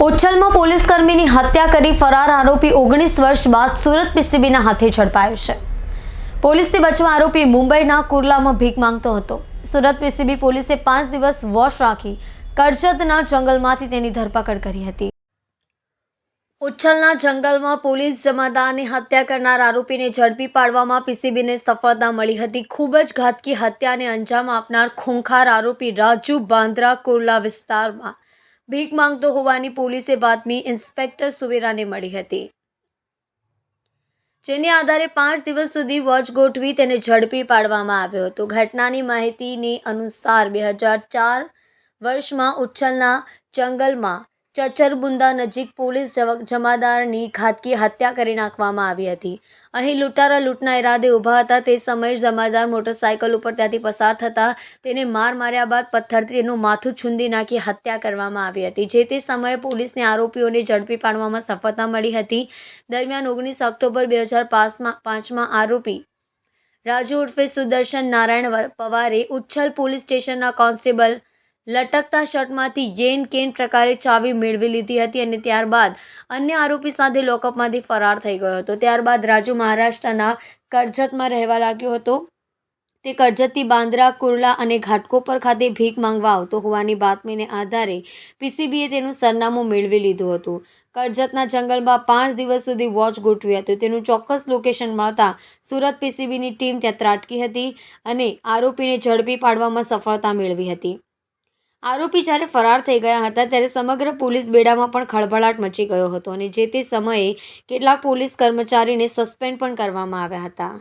ઉચ્છલમાં police કર્મીની હત્યા કરી ફરાર આરોપી 19 વર્ષ બાદ સુરત પીસીબીના હાથે ઝડપાયો છે। પોલીસથી બચવા આરોપી મુંબઈના કુર્લામાં ભીખ માંગતો હતો। સુરત પીસીબી પોલીસે 5 દિવસ વોચ રાખી કરજતના જંગલમાંથી તેની ધરપકડ કરી હતી। ઉચ્છલના જંગલમાં પોલીસ જમાદારની હત્યા કરનાર આરોપીને ઝડપી પાડવામાં પીસીબીને સફળતા મળી હતી। ખૂબ જ ઘાતકી હત્યાને અંજામ આપનાર ખૂંખાર આરોપી રાજુ બાંદ્રા કુર્લા વિસ્તારમાં ભીખ માંગતો હોવાની પોલીસે બાતમી ઇન્સ્પેક્ટર સુવેરાને મળી હતી, જેને આધારે 5 દિવસ સુધી વોચ ગોઠવી તેને ઝડપી પાડવામાં આવ્યો હતો। ઘટનાની માહિતીની અનુસાર 2004 વર્ષમાં ઉચ્છલના જંગલમાં ચચરબુંદા નજીક પોલીસ જમાદારની ઘાતકી હત્યા કરી નાખવામાં આવી હતી। અહીં લૂંટારા લૂંટના ઈરાદે ઊભા હતા। તે સમયે જમાદાર મોટરસાયકલ ઉપર ત્યાંથી પસાર થતા તેને માર્યા બાદ પથ્થરથી તેનું માથું છૂંદી નાખી હત્યા કરવામાં આવી હતી। જે તે સમયે પોલીસને આરોપીઓને ઝડપી પાડવામાં સફળતા મળી હતી। દરમિયાન 19 ઓક્ટોબર 2005માં આરોપી રાજુ ઉર્ફે સુદર્શન નારાયણ પવારે ઉચ્છલ પોલીસ સ્ટેશનના કોન્સ્ટેબલ લટકતા શર્ટમાંથી યેન કેન પ્રકારે ચાવી મેળવી લીધી હતી અને ત્યારબાદ અન્ય આરોપી સાથે લોકઅપમાંથી ફરાર થઈ ગયો હતો। ત્યારબાદ રાજુ મહારાષ્ટ્રના કરજતમાં રહેવા લાગ્યો હતો। તે કરજતથી બાંદ્રા કુર્લા અને ઘાટકોપર ખાતે ભીખ માંગવા આવતો હોવાની બાતમીને આધારે પીસીબીએ તેનું સરનામું મેળવી લીધું હતું। કરજતના જંગલમાં 5 દિવસ સુધી વોચ ગોઠવી હતી। તેનું ચોક્કસ લોકેશન મળતા સુરત પીસીબીની ટીમ ત્યાં ત્રાટકી હતી અને આરોપીને ઝડપી પાડવામાં સફળતા મેળવી હતી। આરોપી જ્યારે ફરાર થઈ ગયા હતા ત્યારે સમગ્ર પોલીસ બેડામાં પણ ખળભળાટ મચી ગયો હતો અને જે તે સમયે કેટલાક પોલીસ કર્મચારીને સસ્પેન્ડ પણ કરવામાં આવ્યા હતા।